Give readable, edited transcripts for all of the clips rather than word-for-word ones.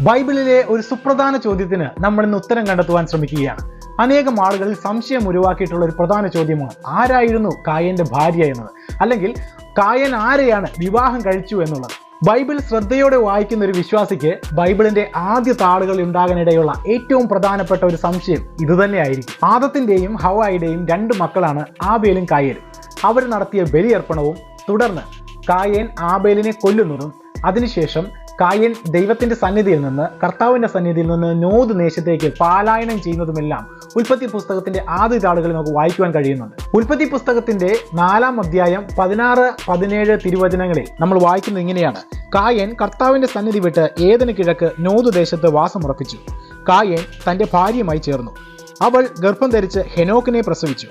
ബൈബിളിലെ ഒരു സുപ്രധാന ചോദ്യത്തിന് നമ്മൾ ഇന്ന് ഉത്തരം കണ്ടെത്തുവാൻ ശ്രമിക്കുകയാണ്. അനേകം ആളുകളിൽ സംശയം ഉരുവാക്കിയിട്ടുള്ള ഒരു പ്രധാന ചോദ്യമാണ് ആരായിരുന്നു കായന്റെ ഭാര്യ എന്നത്, അല്ലെങ്കിൽ കായൻ ആരെയാണ് വിവാഹം കഴിച്ചു എന്നുള്ളത്. ബൈബിൾ ശ്രദ്ധയോടെ വായിക്കുന്ന ഒരു വിശ്വാസിക്ക് ബൈബിളിന്റെ ആദ്യ താളുകളിൽ ഉണ്ടാകാനിടയുള്ള ഏറ്റവും പ്രധാനപ്പെട്ട ഒരു സംശയം ഇതുതന്നെയായിരിക്കും. ആദത്തിന്റെയും ഹവ്വായുടെയും 2 മക്കളാണ് ആബേലും കായേലും. അവർ നടത്തിയ ബലിയർപ്പണവും തുടർന്ന് കായേൻ ആബേലിനെ കൊല്ലുന്നതും അതിനുശേഷം കായൻ ദൈവത്തിന്റെ സന്നിധിയിൽ നിന്ന് കർത്താവിന്റെ സന്നിധിയിൽ നിന്ന് നോദ് ദേശത്തേക്ക് പലായനം ചെയ്യുന്നതുമെല്ലാം ഉൽപ്പത്തി പുസ്തകത്തിന്റെ ആദ്യ താളുകളിൽ നമുക്ക് വായിക്കുവാൻ കഴിയുന്നുണ്ട്. ഉൽപ്പത്തി പുസ്തകത്തിന്റെ 4-ാം അധ്യായം 16-17 തിരുവചനങ്ങളിൽ നമ്മൾ വായിക്കുന്നത് ഇങ്ങനെയാണ്: കായൻ കർത്താവിന്റെ സന്നിധി വിട്ട് ഏദന് കിഴക്ക് നോദ് ദേശത്ത് വാസമുറപ്പിച്ചു. കായൻ തന്റെ ഭാര്യയുമായി ചേർന്നു. അവൾ ഗർഭം ധരിച്ച് ഹെനോക്കിനെ പ്രസവിച്ചു.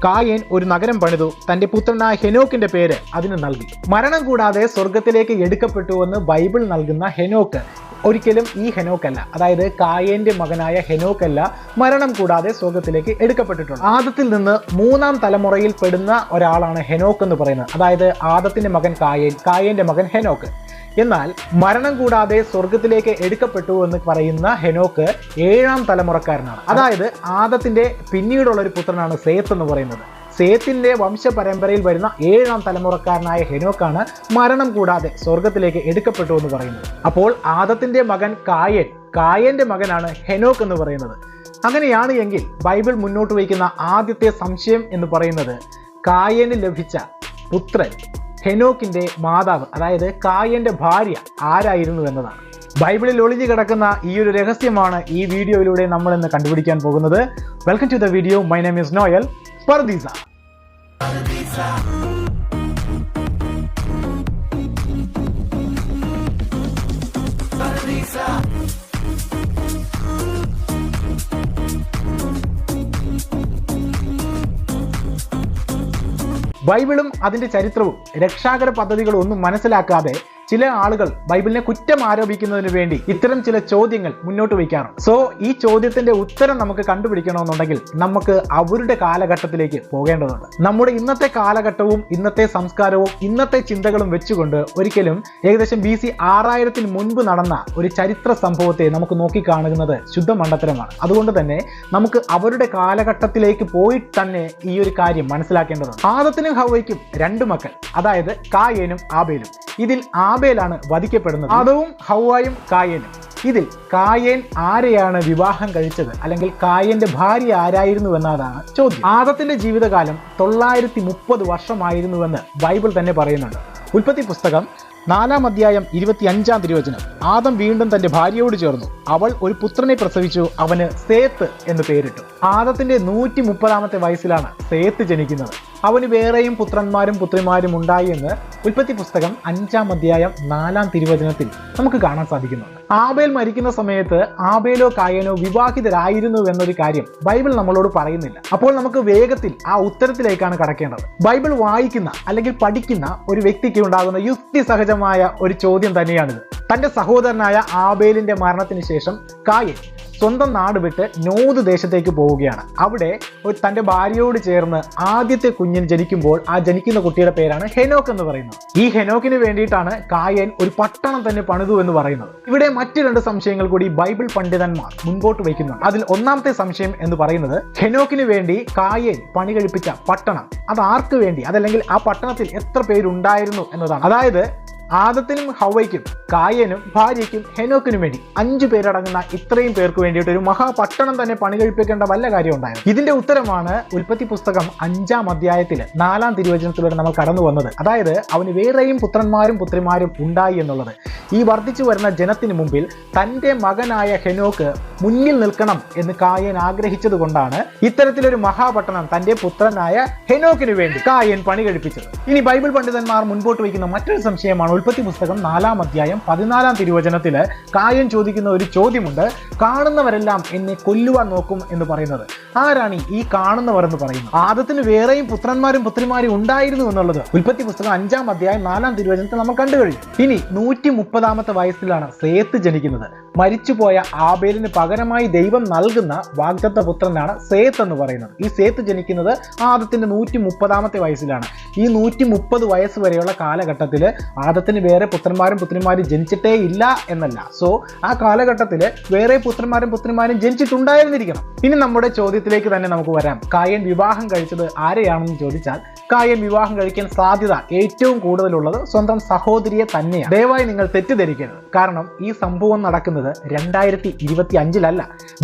കായൻ ഒരു നഗരം പണിതു. തന്റെ പുത്രനായ ഹെനോക്കിന്റെ പേര് അതിന് നൽകി. മരണം കൂടാതെ സ്വർഗത്തിലേക്ക് എടുക്കപ്പെട്ടുവെന്ന് ബൈബിൾ നൽകുന്ന ഹെനോക്ക് ഒരിക്കലും ഈ ഹെനോക്കല്ല, അതായത് കായന്റെ മകനായ ഹെനോക്കല്ല മരണം കൂടാതെ സ്വർഗത്തിലേക്ക് എടുക്കപ്പെട്ടിട്ടുള്ളത്. ആദത്തിൽ നിന്ന് 3-ാം തലമുറയിൽ പെടുന്ന ഒരാളാണ് ഹെനോക്ക് എന്ന് പറയുന്നത്. അതായത് ആദത്തിന്റെ മകൻ കായൻ, കായന്റെ മകൻ ഹെനോക്ക്. എന്നാൽ മരണം കൂടാതെ സ്വർഗത്തിലേക്ക് എടുക്കപ്പെട്ടു എന്ന് പറയുന്ന ഹെനോക്ക് 7-ാം തലമുറക്കാരനാണ്. അതായത് ആദത്തിന്റെ പിന്നീടുള്ള ഒരു പുത്രനാണ് സേത്ത് എന്ന് പറയുന്നത്. സേത്തിന്റെ വംശപരമ്പരയിൽ വരുന്ന 7-ാം തലമുറക്കാരനായ ഹെനോക്കാണ് മരണം കൂടാതെ സ്വർഗത്തിലേക്ക് എടുക്കപ്പെട്ടു എന്ന് പറയുന്നത്. അപ്പോൾ ആദത്തിന്റെ മകൻ കായന്റെ മകനാണ് ഹെനോക്ക് എന്ന് പറയുന്നത്. അങ്ങനെയാണ് എങ്കിൽ ബൈബിൾ മുന്നോട്ട് വയ്ക്കുന്ന ആദ്യത്തെ സംശയം എന്ന് പറയുന്നത് കായന് ലഭിച്ച പുത്രൻ ഹെനോക്കിന്റെ മാതാവ്, അതായത് കായന്റെ ഭാര്യ ആരായിരുന്നു എന്നതാണ്. ബൈബിളിൽ ഒളിഞ്ഞു കിടക്കുന്ന ഈ ഒരു രഹസ്യമാണ് ഈ വീഡിയോയിലൂടെ നമ്മൾ ഇന്ന് കണ്ടുപിടിക്കാൻ പോകുന്നത്. Welcome to the video. My name is Noel Pardeesa. ബൈബിളും അതിന്റെ ചരിത്രവും രക്ഷാകര പദ്ധതികളും ഒന്നും മനസ്സിലാക്കാതെ ചില ആളുകൾ ബൈബിളിനെ കുറ്റം ആരോപിക്കുന്നതിന് വേണ്ടി ഇത്തരം ചില ചോദ്യങ്ങൾ മുന്നോട്ട് വയ്ക്കാറുണ്ട്. സോ ഈ ചോദ്യത്തിന്റെ ഉത്തരം നമുക്ക് കണ്ടുപിടിക്കണമെന്നുണ്ടെങ്കിൽ നമുക്ക് അവരുടെ കാലഘട്ടത്തിലേക്ക് പോകേണ്ടതുണ്ട്. നമ്മുടെ ഇന്നത്തെ കാലഘട്ടവും ഇന്നത്തെ സംസ്കാരവും ഇന്നത്തെ ചിന്തകളും വെച്ചുകൊണ്ട് ഒരിക്കലും ഏകദേശം BC 6000 മുൻപ് നടന്ന ഒരു ചരിത്ര സംഭവത്തെ നമുക്ക് നോക്കിക്കാണുന്നത് ശുദ്ധ മണ്ടത്തരമാണ്. അതുകൊണ്ട് തന്നെ നമുക്ക് അവരുടെ കാലഘട്ടത്തിലേക്ക് പോയി തന്നെ ഈ ഒരു കാര്യം മനസ്സിലാക്കേണ്ടതുണ്ട്. ആദത്തിനും ഹവ്വയ്ക്കും 2 മക്കൾ, അതായത് കായേനും ആബേലും. ഇതിൽ ആബേലാണ് വധിക്കപ്പെടുന്നത്. ആദവും ഹവ്വായും കായേനും. ഇതിൽ കായേൻ ആരെയാണ് വിവാഹം കഴിച്ചത്, അല്ലെങ്കിൽ കായന്റെ ഭാര്യ ആരായിരുന്നു എന്നതാണ് ചോദ്യം. ആദത്തിന്റെ ജീവിതകാലം 930 വർഷമായിരുന്നുവെന്ന് ബൈബിൾ തന്നെ പറയുന്നുണ്ട്. ഉൽപ്പത്തി പുസ്തകം 4-ാം അധ്യായം 25-ാം തിരുവചനം: ആദം വീണ്ടും തന്റെ ഭാര്യയോട് ചേർന്നു. അവൾ ഒരു പുത്രനെ പ്രസവിച്ചു. അവന് സേത്ത് എന്ന് പേരിട്ടു. ആദത്തിന്റെ 130-ാമത്തെ വയസ്സിലാണ് സേത്ത് ജനിക്കുന്നത്. അവന് വേറെയും പുത്രന്മാരും പുത്രിമാരും ഉണ്ടായി എന്ന് ഉൽപ്പത്തി പുസ്തകം 5-ാം അധ്യായം 4-ാം തിരുവചനത്തിൽ നമുക്ക് കാണാൻ സാധിക്കുന്നുണ്ട്. ആബേൽ മരിക്കുന്ന സമയത്ത് ആബേലോ കായനോ വിവാഹിതരായിരുന്നു എന്നൊരു കാര്യം ബൈബിൾ നമ്മളോട് പറയുന്നില്ല. അപ്പോൾ നമുക്ക് വേഗത്തിൽ ആ ഉത്തരത്തിലേക്കാണ് കടക്കേണ്ടത്. ബൈബിൾ വായിക്കുന്ന അല്ലെങ്കിൽ പഠിക്കുന്ന ഒരു വ്യക്തിക്ക് ഉണ്ടാകുന്ന യുക്തിസഹജമായ ഒരു ചോദ്യം തന്നെയാണിത്. തന്റെ സഹോദരനായ ആബേലിന്റെ മരണത്തിന് ശേഷം കായൻ സ്വന്തം നാട് വിട്ട് നോദ് ദേശത്തേക്ക് പോവുകയാണ്. അവിടെ തന്റെ ഭാര്യയോട് ചേർന്ന് ആദ്യത്തെ കുഞ്ഞിന് ജനിക്കുമ്പോൾ ആ ജനിക്കുന്ന കുട്ടിയുടെ പേരാണ് ഹെനോക്ക് എന്ന് പറയുന്നത്. ഈ ഹെനോക്കിന് വേണ്ടിയിട്ടാണ് കായൻ ഒരു പട്ടണം തന്നെ പണിതു എന്ന് പറയുന്നത്. ഇവിടെ മറ്റു 2 സംശയങ്ങൾ കൂടി ബൈബിൾ പണ്ഡിതന്മാർ മുൻപോട്ട് വയ്ക്കുന്നുണ്ട്. അതിൽ 1-ാമത്തെ സംശയം എന്ന് പറയുന്നത് ഹെനോക്കിന് വേണ്ടി കായൻ പണി കഴിപ്പിച്ച പട്ടണം അത് ആർക്ക് വേണ്ടി, അതല്ലെങ്കിൽ ആ പട്ടണത്തിൽ എത്ര പേരുണ്ടായിരുന്നു എന്നതാണ്. അതായത് ആദത്തിനും ഹവ്വയ്ക്കും കായനും ഭാര്യയ്ക്കും ഹെനോക്കിനും വേണ്ടി 5 പേരടങ്ങുന്ന ഇത്രയും പേർക്ക് വേണ്ടിയിട്ട് ഒരു മഹാപട്ടണം തന്നെ പണി കഴിപ്പിക്കേണ്ട വല്ല കാര്യം ഉണ്ടായിരുന്നു. ഇതിന്റെ ഉത്തരമാണ് ഉൽപ്പത്തി പുസ്തകം 5-ാം അധ്യായത്തിൽ 4-ാം തിരുവചനത്തിലൂടെ നമ്മൾ കടന്നു വന്നത്. അതായത് അവന് വേറെയും പുത്രന്മാരും പുത്രിമാരും ഉണ്ടായി എന്നുള്ളത്. ഈ വർദ്ധിച്ചു വരുന്ന ജനത്തിന് മുമ്പിൽ തന്റെ മകനായ ഹെനോക്ക് മുന്നിൽ നിൽക്കണം എന്ന് കായൻ ആഗ്രഹിച്ചത് കൊണ്ടാണ് ഇത്തരത്തിലൊരു മഹാപട്ടണം തന്റെ പുത്രനായ ഹെനോക്കിന് വേണ്ടി കായൻ പണി കഴിപ്പിച്ചത്. ഇനി ബൈബിൾ പണ്ഡിതന്മാർ മുൻപോട്ട് വയ്ക്കുന്ന മറ്റൊരു സംശയമാണ് ഉൽപ്പത്തി പുസ്തകം 4-ാം അധ്യായം 14-ാം തിരുവചനത്തില് കായൻ ചോദിക്കുന്ന ഒരു ചോദ്യമുണ്ട്: കാണുന്നവരെല്ലാം എന്നെ കൊല്ലുവാൻ നോക്കും എന്ന് പറയുന്നത്. ആരാണ് ഈ കാണുന്നവർ എന്ന് പറയുന്നത്? ആദത്തിന് വേറെയും പുത്രന്മാരും പുത്രിമാരും ഉണ്ടായിരുന്നു എന്നുള്ളത് ഉൽപ്പത്തി പുസ്തകം 5-ാം അധ്യായം 4-ാം തിരുവചനത്തിൽ നമ്മൾ കണ്ടു കഴിഞ്ഞു. ഇനി 130-ാമത്തെ വയസ്സിലാണ് സേത്ത് ജനിക്കുന്നത്. മരിച്ചുപോയ ആബേലിന് പകരമായി ദൈവം നൽകുന്ന വാഗ്ദത്ത പുത്രനാണ് സേത്ത് എന്ന് പറയുന്നത്. ഈ സേത്ത് ജനിക്കുന്നത് ആദത്തിന്റെ 130-ാമത്തെ വയസ്സിലാണ്. ഈ 130 വയസ്സ് വരെയുള്ള കാലഘട്ടത്തിൽ ആദത്തിന് അദ്ദേഹത്തിന് വേറെ പുത്രന്മാരും പുത്രിമാരും ജനിച്ചിട്ടേ ഇല്ല എന്നല്ല. സോ ആ കാലഘട്ടത്തിൽ വേറെ പുത്രന്മാരും പുത്രിമാരും ജനിച്ചിട്ടുണ്ടായിരുന്നിരിക്കണം. ഇനി നമ്മുടെ ചോദ്യത്തിലേക്ക് തന്നെ നമുക്ക് വരാം. കായൻ വിവാഹം കഴിച്ചത് ആരെയാണെന്ന് ചോദിച്ചാൽ കായൻ വിവാഹം കഴിക്കാൻ സാധ്യത ഏറ്റവും കൂടുതലുള്ളത് സ്വന്തം സഹോദരിയെ തന്നെയാണ്. ദയവായി നിങ്ങൾ തെറ്റിദ്ധരിക്കരുത്. കാരണം ഈ സംഭവം നടക്കുന്നത് 2025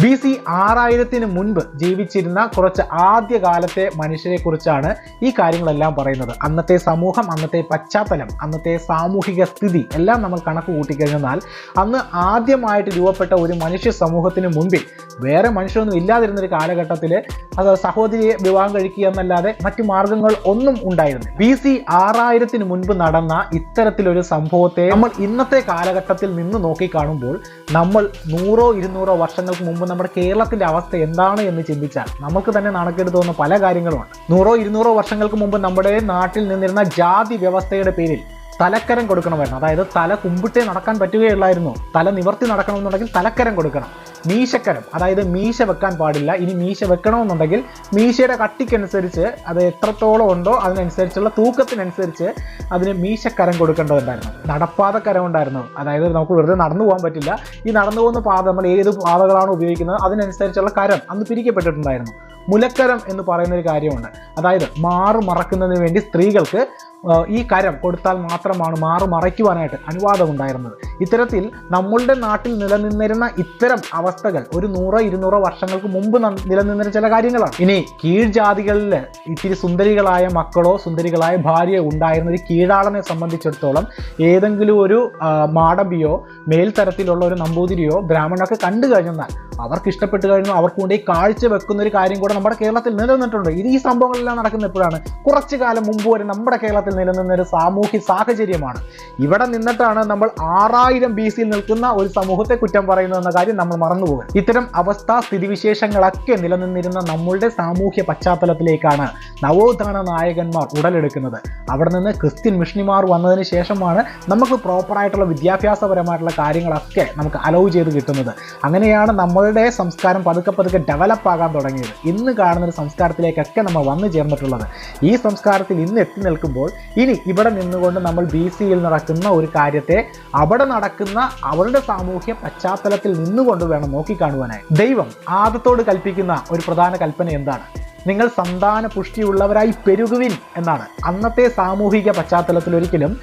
BC 6000 മുൻപ് ജീവിച്ചിരുന്ന കുറച്ച് ആദ്യകാലത്തെ മനുഷ്യരെ കുറിച്ചാണ് ഈ കാര്യങ്ങളെല്ലാം പറയുന്നത്. അന്നത്തെ സമൂഹം, അന്നത്തെ പശ്ചാത്തലം, അന്നത്തെ സാമൂഹിക സ്ഥിതി എല്ലാം നമ്മൾ കണക്ക് കൂട്ടിക്കഴിഞ്ഞാൽ അന്ന് ആദ്യമായിട്ട് രൂപപ്പെട്ട ഒരു മനുഷ്യ സമൂഹത്തിന് മുൻപിൽ വേറെ മനുഷ്യരൊന്നും ഇല്ലാതിരുന്നൊരു കാലഘട്ടത്തിൽ അത് സഹോദരിയെ വിവാഹം കഴിക്കുക എന്നല്ലാതെ മറ്റു മാർഗങ്ങൾ ഒന്നും ഉണ്ടായിരുന്നില്ല. BC 6000 മുൻപ് നടന്ന ഇത്തരത്തിലൊരു സംഭവത്തെ നമ്മൾ ഇന്നത്തെ കാലഘട്ടത്തിൽ നിന്ന് നോക്കിക്കാണുമ്പോൾ നമ്മൾ 100-200 വർഷങ്ങൾക്ക് മുമ്പ് നമ്മുടെ കേരളത്തിന്റെ അവസ്ഥ എന്താണ് എന്ന് ചിന്തിച്ചാൽ നമുക്ക് തന്നെ നാണക്കേട് തോന്നുന്ന പല കാര്യങ്ങളുമാണ്. 100-200 വർഷങ്ങൾക്ക് മുമ്പ് നമ്മുടെ നാട്ടിൽ നിന്നിരുന്ന ജാതി വ്യവസ്ഥയുടെ പേരിൽ തലക്കരം കൊടുക്കണമായിരുന്നു. അതായത് തല കുമ്പിട്ടേ നടക്കാൻ പറ്റുകയുള്ളായിരുന്നു. തല നിവർത്തി നടക്കണമെന്നുണ്ടെങ്കിൽ തലക്കരം കൊടുക്കണം. മീശക്കരം, അതായത് മീശ വെക്കാൻ പാടില്ല. ഇനി മീശ വെക്കണമെന്നുണ്ടെങ്കിൽ മീശയുടെ കട്ടിക്കനുസരിച്ച് അത് എത്രത്തോളം ഉണ്ടോ അതിനനുസരിച്ചുള്ള തൂക്കത്തിനനുസരിച്ച് അതിന് മീശക്കരം കൊടുക്കേണ്ടതുണ്ടായിരുന്നു. നടപ്പാതക്കരം ഉണ്ടായിരുന്നു. അതായത് നമുക്ക് വെറുതെ നടന്നു പോകാൻ പറ്റില്ല. ഈ നടന്നു പോകുന്ന പാത നമ്മൾ ഏത് പാതകളാണ് ഉപയോഗിക്കുന്നത് അതിനനുസരിച്ചുള്ള കരം അന്ന് പിരിക്കപ്പെട്ടിട്ടുണ്ടായിരുന്നു. മുലക്കരം എന്ന് പറയുന്ന ഒരു കാര്യമുണ്ട്. അതായത് മാറു മറക്കുന്നതിന് വേണ്ടി സ്ത്രീകൾക്ക് ഈ കരം കൊടുത്താൽ മാത്രമാണ് മാറു മറയ്ക്കുവാനായിട്ട് അനുവാദമുണ്ടായിരുന്നത്. ഇത്തരത്തിൽ നമ്മളുടെ നാട്ടിൽ നിലനിന്നിരുന്ന ഇത്തരം അവസ്ഥകൾ ഒരു 100-200 വർഷങ്ങൾക്ക് മുമ്പ് നിലനിന്നിരുന്ന ചില കാര്യങ്ങളാണ്. ഇനി കീഴ്ജാതികളിൽ ഇത്തിരി സുന്ദരികളായ മക്കളോ സുന്ദരികളായ ഭാര്യയോ ഉണ്ടായിരുന്ന ഒരു കീഴാളനെ സംബന്ധിച്ചിടത്തോളം ഏതെങ്കിലും ഒരു മാടമ്പിയോ മേൽത്തരത്തിലുള്ള ഒരു നമ്പൂതിരിയോ ബ്രാഹ്മണൊക്കെ കണ്ടു കഴിഞ്ഞാൽ അവർക്ക് ഇഷ്ടപ്പെട്ട് കഴിഞ്ഞു അവർക്ക് കൊണ്ടേ കാഴ്ച വെക്കുന്ന ഒരു കാര്യം കൂടെ നമ്മുടെ കേരളത്തിൽ നിലനിന്നിട്ടുണ്ട്. ഈ സംഭവങ്ങളെല്ലാം നടക്കുന്ന എപ്പോഴാണ്? കുറച്ചു കാലം മുമ്പ് വരെ നമ്മുടെ കേരളത്തിൽ നിലനിന്ന ഒരു സാമൂഹ്യ സാഹചര്യമാണ്. ഇവിടെ നിന്നിട്ടാണ് നമ്മൾ 6000 BC നിൽക്കുന്ന ഒരു സമൂഹത്തെ കുറ്റം പറയുന്നതെന്ന കാര്യം നമ്മൾ മറന്നുപോകും. ഇത്തരം അവസ്ഥാ സ്ഥിതിവിശേഷങ്ങളൊക്കെ നിലനിന്നിരുന്ന നമ്മളുടെ സാമൂഹ്യ പശ്ചാത്തലത്തിലേക്കാണ് നവോത്ഥാന നായകന്മാർ ഉടലെടുക്കുന്നത്. അവിടെ നിന്ന് ക്രിസ്ത്യൻ മിഷണറിമാർ വന്നതിന് ശേഷമാണ് നമുക്ക് പ്രോപ്പറായിട്ടുള്ള വിദ്യാഭ്യാസപരമായിട്ടുള്ള കാര്യങ്ങളൊക്കെ നമുക്ക് അലൗ ചെയ്ത് കിട്ടുന്നത്. അങ്ങനെയാണ് നമ്മളുടെ സംസ്കാരം പതുക്കെ പതുക്കെ ഡെവലപ്പ് ആകാൻ തുടങ്ങിയത്. ഇന്ന് കാണുന്ന ഒരു സംസ്കാരത്തിലേക്കൊക്കെ നമ്മൾ വന്നു ചേർന്നിട്ടുള്ളത്. ഈ സംസ്കാരത്തിൽ ഇന്ന് എത്തി നിൽക്കുമ്പോൾ ഇനി ഇവിടെ നിന്നുകൊണ്ട് നമ്മൾ BC നടക്കുന്ന ഒരു കാര്യത്തെ അവിടെ നടക്കുന്ന അവരുടെ സാമൂഹ്യ പശ്ചാത്തലത്തിൽ നിന്നുകൊണ്ട് വേണം നോക്കിക്കാണുവാനായി. ദൈവം ആദത്തോട് കൽപ്പിക്കുന്ന ഒരു പ്രധാന കൽപ്പന എന്താണ്? നിങ്ങൾ സന്താന പുഷ്ടിയുള്ളവരായി പെരുകുവിൻ എന്നാണ്. അന്നത്തെ സാമൂഹിക പശ്ചാത്തലത്തിൽ ഒരിക്കലും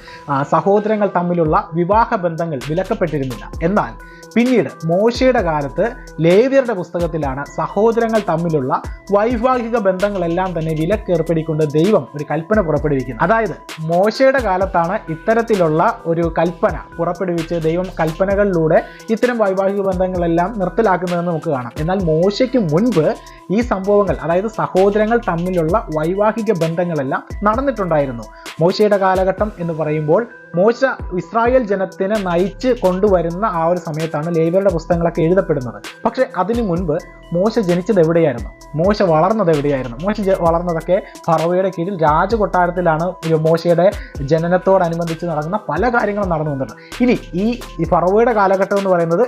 സഹോദരങ്ങൾ തമ്മിലുള്ള വിവാഹ ബന്ധങ്ങൾ വിലക്കപ്പെട്ടിരുന്നില്ല. എന്നാൽ പിന്നീട് മോശയുടെ കാലത്ത് ലേവ്യരുടെ പുസ്തകത്തിലാണ് സഹോദരങ്ങൾ തമ്മിലുള്ള വൈവാഹിക ബന്ധങ്ങളെല്ലാം തന്നെ വിലക്കേർപ്പെടുത്തിക്കൊണ്ട് ദൈവം ഒരു കൽപ്പന പുറപ്പെടുവിക്കുന്നത്. അതായത് മോശയുടെ കാലത്താണ് ഇത്തരത്തിലുള്ള ഒരു കൽപ്പന പുറപ്പെടുവിച്ച് ദൈവം കൽപ്പനകളിലൂടെ ഇത്തരം വൈവാഹിക ബന്ധങ്ങളെല്ലാം നിർത്തലാക്കുന്നതെന്ന് നമുക്ക് കാണാം. എന്നാൽ മോശയ്ക്ക് മുൻപ് ഈ സംഭവങ്ങൾ, അതായത് സഹോദരങ്ങൾ തമ്മിലുള്ള വൈവാഹിക ബന്ധങ്ങളെല്ലാം നടന്നിട്ടുണ്ടായിരുന്നു. മോശയുടെ കാലഘട്ടം എന്ന് പറയുമ്പോൾ മോശ ഇസ്രായേൽ ജനത്തിനെ നയിച്ച് കൊണ്ടുവരുന്ന ആ ഒരു സമയത്താണ് ലേവ്യരുടെ പുസ്തകങ്ങളൊക്കെ എഴുതപ്പെടുന്നത്. പക്ഷെ അതിനു മുൻപ് മോശ ജനിച്ചത് എവിടെയായിരുന്നു? മോശ വളർന്നത് എവിടെയായിരുന്നു? മോശ വളർന്നതൊക്കെ ഫറവോയുടെ കീഴിൽ രാജകൊട്ടാരത്തിലാണ്. മോശയുടെ ജനനത്തോടനുബന്ധിച്ച് നടക്കുന്ന പല കാര്യങ്ങളും നടന്നു വന്നിട്ടുണ്ട്. ഇനി ഈ ഫറവോയുടെ കാലഘട്ടം എന്ന് പറയുന്നത്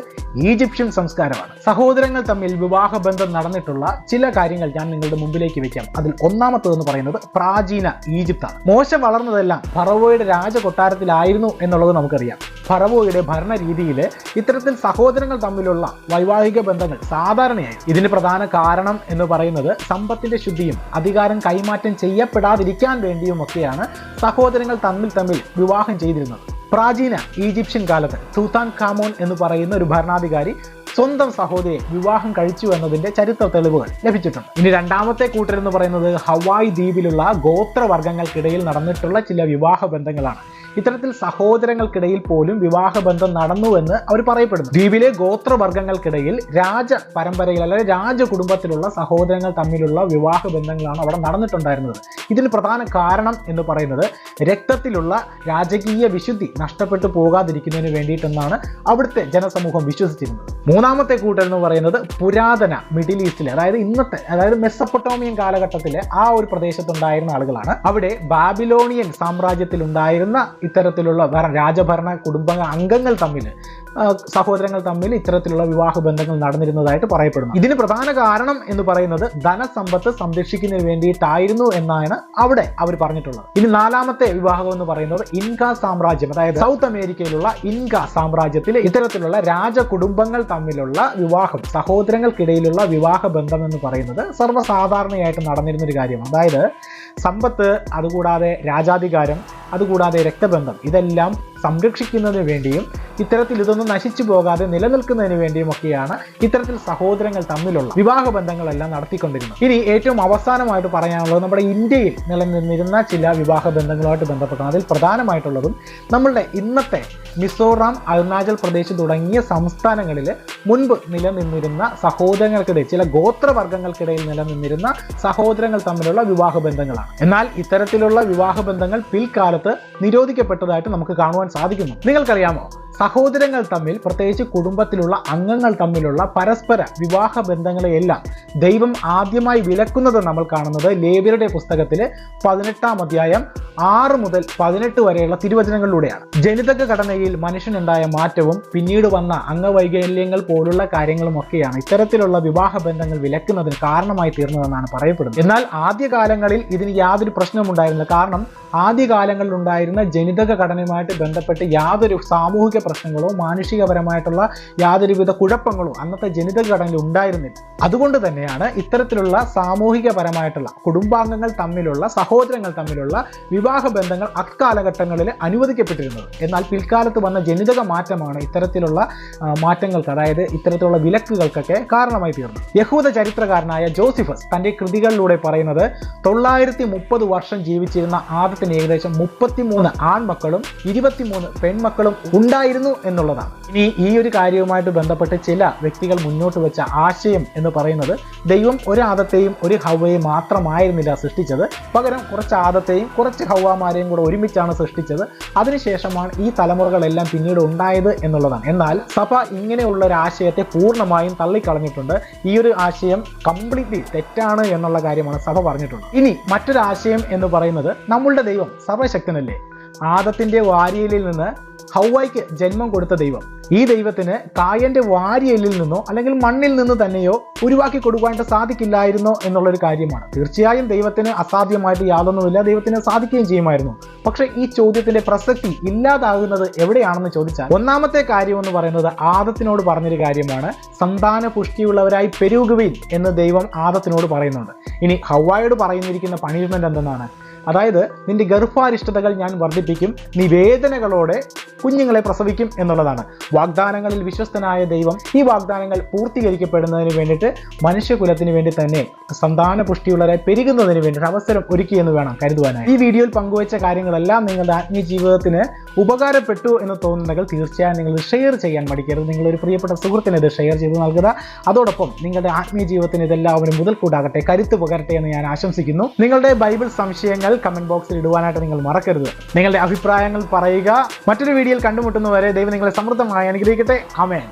ഈജിപ്ഷ്യൻ സംസ്കാരമാണ്. സഹോദരങ്ങൾ തമ്മിൽ വിവാഹബന്ധം നടന്നിട്ടുള്ള ചില കാര്യങ്ങൾ ഞാൻ നിങ്ങളുടെ മുമ്പിലേക്ക് വെക്കാം. അതിൽ ഒന്നാമത്തേതെന്ന് പറയുന്നത് പ്രാചീന ഈജിപ്താണ്. മോശ വളർന്നതെല്ലാം ഫറവോയുടെ രാജകൊട്ടാരത്തിലായിരുന്നു എന്നുള്ളത് നമുക്കറിയാം. ഫറവോയുടെ ഭരണ രീതിയിൽ ഇത്തരത്തിൽ സഹോദരങ്ങൾ തമ്മിലുള്ള വൈവാഹിക ബന്ധങ്ങൾ സാധാരണയായി. ഇതിന് പ്രധാന കാരണം എന്ന് പറയുന്നത് സമ്പത്തിന്റെ ശുദ്ധിയും അധികാരം കൈമാറ്റം ചെയ്യപ്പെടാതിരിക്കാൻ വേണ്ടിയുമൊക്കെയാണ് സഹോദരങ്ങൾ തമ്മിൽ വിവാഹം ചെയ്തിരുന്നത്. പ്രാചീന ഈജിപ്ഷ്യൻ കാലത്ത് തൂത്താൻഖാമോൻ എന്ന് പറയുന്ന ഒരു ഭരണാധികാരി സ്വന്തം സഹോദരിയെ വിവാഹം കഴിച്ചു എന്നതിന്റെ ചരിത്ര തെളിവുകൾ ലഭിച്ചിട്ടുണ്ട്. ഇനി രണ്ടാമത്തെ കൂട്ടരെന്ന് പറയുന്നത് ഹവായ് ദ്വീപിലുള്ള ഗോത്രവർഗ്ഗങ്ങൾക്കിടയിൽ നടന്നിട്ടുള്ള ചില വിവാഹ ബന്ധങ്ങളാണ്. ഇത്തരത്തിൽ സഹോദരങ്ങൾക്കിടയിൽ പോലും വിവാഹബന്ധം നടന്നുവെന്ന് അവർ പറയപ്പെടുന്നു. ദ്വീപിലെ ഗോത്രവർഗ്ഗങ്ങൾക്കിടയിൽ രാജ പരമ്പരയിൽ അല്ലെങ്കിൽ രാജകുടുംബത്തിലുള്ള സഹോദരങ്ങൾ തമ്മിലുള്ള വിവാഹ ബന്ധങ്ങളാണ് അവിടെ നടന്നിട്ടുണ്ടായിരുന്നത്. ഇതിന് പ്രധാന കാരണം എന്ന് പറയുന്നത് രക്തത്തിലുള്ള രാജകീയ വിശുദ്ധി നഷ്ടപ്പെട്ടു പോകാതിരിക്കുന്നതിന് വേണ്ടിയിട്ടെന്നാണ് അവിടുത്തെ ജനസമൂഹം വിശ്വസിച്ചിരുന്നത്. മൂന്നാമത്തെ കൂട്ടർ എന്ന് പറയുന്നത് പുരാതന മിഡിൽ ഈസ്റ്റിലെ, അതായത് മെസ്സപ്പൊട്ടോമിയൻ കാലഘട്ടത്തിലെ ആ ഒരു പ്രദേശത്തുണ്ടായിരുന്ന ആളുകളാണ്. അവിടെ ബാബിലോണിയൻ സാമ്രാജ്യത്തിൽ ഉണ്ടായിരുന്ന ഇത്തരത്തിലുള്ള രാജഭരണ കുടുംബ അംഗങ്ങൾ തമ്മിൽ സഹോദരങ്ങൾ തമ്മിൽ ഇത്തരത്തിലുള്ള വിവാഹ ബന്ധങ്ങൾ നടന്നിരുന്നതായിട്ട് പറയപ്പെടുന്നു. ഇതിന് പ്രധാന കാരണം എന്ന് പറയുന്നത് ധനസമ്പത്ത് സംരക്ഷിക്കുന്നതിന് വേണ്ടിയിട്ടായിരുന്നു എന്നാണ് അവിടെ അവർ പറഞ്ഞിട്ടുള്ളത്. ഇനി നാലാമത്തെ വിവാഹം എന്ന് പറയുന്നത് ഇൻക സാമ്രാജ്യം, അതായത് സൗത്ത് അമേരിക്കയിലുള്ള ഇൻക സാമ്രാജ്യത്തിലെ ഇത്തരത്തിലുള്ള രാജകുടുംബങ്ങൾ തമ്മിലുള്ള വിവാഹം, സഹോദരങ്ങൾക്കിടയിലുള്ള വിവാഹ ബന്ധം എന്ന് പറയുന്നത് സർവ്വസാധാരണയായിട്ട് നടന്നിരുന്ന ഒരു കാര്യമാണ്. അതായത് സമ്പത്ത്, അതുകൂടാതെ രാജാധികാരം, അതുകൂടാതെ രക്തബന്ധം, ഇതെല്ലാം സംരക്ഷിക്കുന്നതിന് വേണ്ടിയും ഇത്തരത്തിൽ ഇതൊന്നും നശിച്ചു പോകാതെ നിലനിൽക്കുന്നതിന് വേണ്ടിയും ഒക്കെയാണ് ഇത്തരത്തിൽ സഹോദരങ്ങൾ തമ്മിലുള്ള വിവാഹ ബന്ധങ്ങളെല്ലാം നടത്തിക്കൊണ്ടിരുന്നത്. ഇനി ഏറ്റവും അവസാനമായിട്ട് പറയാനുള്ളത് നമ്മുടെ ഇന്ത്യയിൽ നിലനിന്നിരുന്ന ചില വിവാഹ ബന്ധങ്ങളുമായിട്ട് ബന്ധപ്പെട്ടാണ്. അതിൽ പ്രധാനമായിട്ടുള്ളതും നമ്മളുടെ ഇന്നത്തെ മിസോറാം, അരുണാചൽ പ്രദേശ് തുടങ്ങിയ സംസ്ഥാനങ്ങളിൽ മുൻപ് നിലനിന്നിരുന്ന സഹോദരങ്ങൾക്കിടയിൽ, ചില ഗോത്രവർഗ്ഗങ്ങൾക്കിടയിൽ നിലനിന്നിരുന്ന സഹോദരങ്ങൾ തമ്മിലുള്ള വിവാഹ ബന്ധങ്ങളാണ്. എന്നാൽ ഇത്തരത്തിലുള്ള വിവാഹ ബന്ധങ്ങൾ പിൽക്കാലത്ത് നിരോധിക്കപ്പെട്ടതായിട്ട് നമുക്ക് കാണുവാൻ സാധിക്കുന്നു. നിങ്ങൾക്കറിയാമോ, സഹോദരങ്ങൾ തമ്മിൽ, പ്രത്യേകിച്ച് കുടുംബത്തിലുള്ള അംഗങ്ങൾ തമ്മിലുള്ള പരസ്പര വിവാഹ ബന്ധങ്ങളെയെല്ലാം ദൈവം ആദ്യമായി വിലക്കുന്നത് നമ്മൾ കാണുന്നത് ലേവ്യരുടെ പുസ്തകത്തിൽ 18-ാം അധ്യായം 6 മുതൽ 18 വരെയുള്ള തിരുവചനങ്ങളിലൂടെയാണ്. ജനിതക ഘടനയിൽ മനുഷ്യനുണ്ടായ മാറ്റവും പിന്നീട് വന്ന അംഗവൈകല്യങ്ങൾ പോലുള്ള കാര്യങ്ങളും ഒക്കെയാണ് ഇത്തരത്തിലുള്ള വിവാഹ ബന്ധങ്ങൾ വിലക്കുന്നതിന് കാരണമായി തീർന്നതെന്നാണ് പറയപ്പെടുന്നത്. എന്നാൽ ആദ്യകാലങ്ങളിൽ ഇതിന് യാതൊരു പ്രശ്നവും ഉണ്ടായിരുന്നില്ല. കാരണം ആദ്യകാലങ്ങളിൽ ഉണ്ടായിരുന്ന ജനിതക ഘടനയുമായിട്ട് ബന്ധപ്പെട്ട് യാതൊരു സാമൂഹിക പ്രശ്നങ്ങളോ മാനുഷികപരമായിട്ടുള്ള യാതൊരുവിധ കുഴപ്പങ്ങളോ അന്നത്തെ ജനിതക ഘടനയിൽ ഉണ്ടായിരുന്നില്ല. അതുകൊണ്ട് തന്നെയാണ് ഇത്തരത്തിലുള്ള സാമൂഹികപരമായിട്ടുള്ള കുടുംബാംഗങ്ങൾ തമ്മിലുള്ള, സഹോദരങ്ങൾ തമ്മിലുള്ള വിവാഹ ബന്ധങ്ങൾ അക്കാലഘട്ടങ്ങളിൽ അനുവദിക്കപ്പെട്ടിരുന്നത്. എന്നാൽ പിൽക്കാലത്ത് വന്ന ജനിതക മാറ്റമാണ് ഇത്തരത്തിലുള്ള മാറ്റങ്ങൾക്ക്, അതായത് ഇത്തരത്തിലുള്ള വിലക്കുകൾക്കൊക്കെ കാരണമായി തീർന്നു. യഹൂദ ചരിത്രകാരനായ ജോസിഫസ് തന്റെ കൃതികളിലൂടെ പറയുന്നത് 930 വർഷം ജീവിച്ചിരുന്ന ആദത്തിന് ഏകദേശം 33 ആൺമക്കളും 23 പെൺമക്കളും ഉണ്ടായിരുന്നു എന്നുള്ളതാണ്. ഇനി ഈ ഒരു കാര്യവുമായിട്ട് ബന്ധപ്പെട്ട് ചില വ്യക്തികൾ മുന്നോട്ട് വെച്ച ആശയം എന്ന് പറയുന്നത് ദൈവം ഒരു ആദത്തെയും ഒരു ഹവ്വയെയും മാത്രമായിരുന്നില്ല സൃഷ്ടിച്ചത്, പകരം കുറച്ച് ആദത്തെയും കുറച്ച് ഹവ്വാമാരെയും കൂടെ ഒരുമിച്ചാണ് സൃഷ്ടിച്ചത്. അതിനുശേഷമാണ് ഈ തലമുറകളെല്ലാം പിന്നീട് ഉണ്ടായത് എന്നുള്ളതാണ്. എന്നാൽ സഭ ഇങ്ങനെയുള്ള ഒരു ആശയത്തെ പൂർണ്ണമായും തള്ളിക്കളഞ്ഞിട്ടുണ്ട്. ഈ ഒരു ആശയം കംപ്ലീറ്റ്ലി തെറ്റാണ് എന്നുള്ള കാര്യമാണ് സഭ പറഞ്ഞിട്ടുള്ളത്. ഇനി മറ്റൊരു ആശയം എന്ന് പറയുന്നത് നമ്മളുടെ ദൈവം സർവശക്തനല്ലേ, ആദത്തിന്റെ വാരിയലിൽ നിന്ന് ഹവ്വായ്ക്ക് ജന്മം കൊടുത്ത ദൈവം, ഈ ദൈവത്തിന് കായന്റെ വാരിയലിൽ നിന്നോ അല്ലെങ്കിൽ മണ്ണിൽ നിന്ന് തന്നെയോ ഉരുവാക്കി കൊടുക്കാനായിട്ട് സാധിക്കില്ലായിരുന്നോ എന്നുള്ളൊരു കാര്യമാണ്. തീർച്ചയായും ദൈവത്തിന് അസാധ്യമായിട്ട് യാതൊന്നുമില്ല, ദൈവത്തിന് സാധിക്കുകയും ചെയ്യുമായിരുന്നു. പക്ഷേ ഈ ചോദ്യത്തിന്റെ പ്രസക്തി ഇല്ലാതാകുന്നത് എവിടെയാണെന്ന് ചോദിച്ചാൽ, ഒന്നാമത്തെ കാര്യം എന്ന് പറയുന്നത് ആദത്തിനോട് പറഞ്ഞൊരു കാര്യമാണ്, സന്താന പുഷ്ടിയുള്ളവരായി പെരുകുവിൻ എന്ന് ദൈവം ആദത്തിനോട് പറയുന്നുണ്ട്. ഇനി ഹവ്വായോട് പറയുന്നിരിക്കുന്ന പണിഷ്മെന്റ് എന്തെന്നാണ്? അതായത് നിന്റെ ഗർഭാരിഷ്ടതകൾ ഞാൻ വർദ്ധിപ്പിക്കും, നീ വേദനകളോടെ കുഞ്ഞുങ്ങളെ പ്രസവിക്കും എന്നുള്ളതാണ്. വാഗ്ദാനങ്ങളിൽ വിശ്വസ്തനായ ദൈവം ഈ വാഗ്ദാനങ്ങൾ പൂർത്തീകരിക്കപ്പെടുന്നതിന് വേണ്ടിയിട്ട് മനുഷ്യകുലത്തിന് വേണ്ടി തന്നെ സന്താന പുഷ്ടിയുള്ളവരെ പെരുകുന്നതിന് വേണ്ടിയിട്ട് അവസരം ഒരുക്കിയെന്ന് വേണം കരുതുവാനായി. ഈ വീഡിയോയിൽ പങ്കുവച്ച കാര്യങ്ങളെല്ലാം നിങ്ങളുടെ ആത്മീയ ജീവിതത്തിന് ഉപകാരപ്പെട്ടു എന്ന് തോന്നുന്നെങ്കിൽ തീർച്ചയായും നിങ്ങൾ ഷെയർ ചെയ്യാൻ മടിക്കരുത്. നിങ്ങളൊരു പ്രിയപ്പെട്ട സുഹൃത്തിന് ഇത് ഷെയർ ചെയ്ത് നൽകുക. അതോടൊപ്പം നിങ്ങളുടെ ആത്മീയ ജീവിതത്തിന് ഇതെല്ലാവരും മുതൽക്കൂട്ടാകട്ടെ, കരുത്ത് പകരട്ടെ എന്ന് ഞാൻ ആശംസിക്കുന്നു. നിങ്ങളുടെ ബൈബിൾ സംശയങ്ങൾ കമന്റ് ബോക്സിൽ ഇടുവാനായിട്ട് നിങ്ങൾ മറക്കരുത്. നിങ്ങളുടെ അഭിപ്രായങ്ങൾ പറയുക. മറ്റൊരു വീഡിയോയിൽ കണ്ടുമുട്ടുന്നവരെ ദൈവം നിങ്ങളെ സമൃദ്ധമായി അനുഗ്രഹിക്കട്ടെ. ആമേൻ.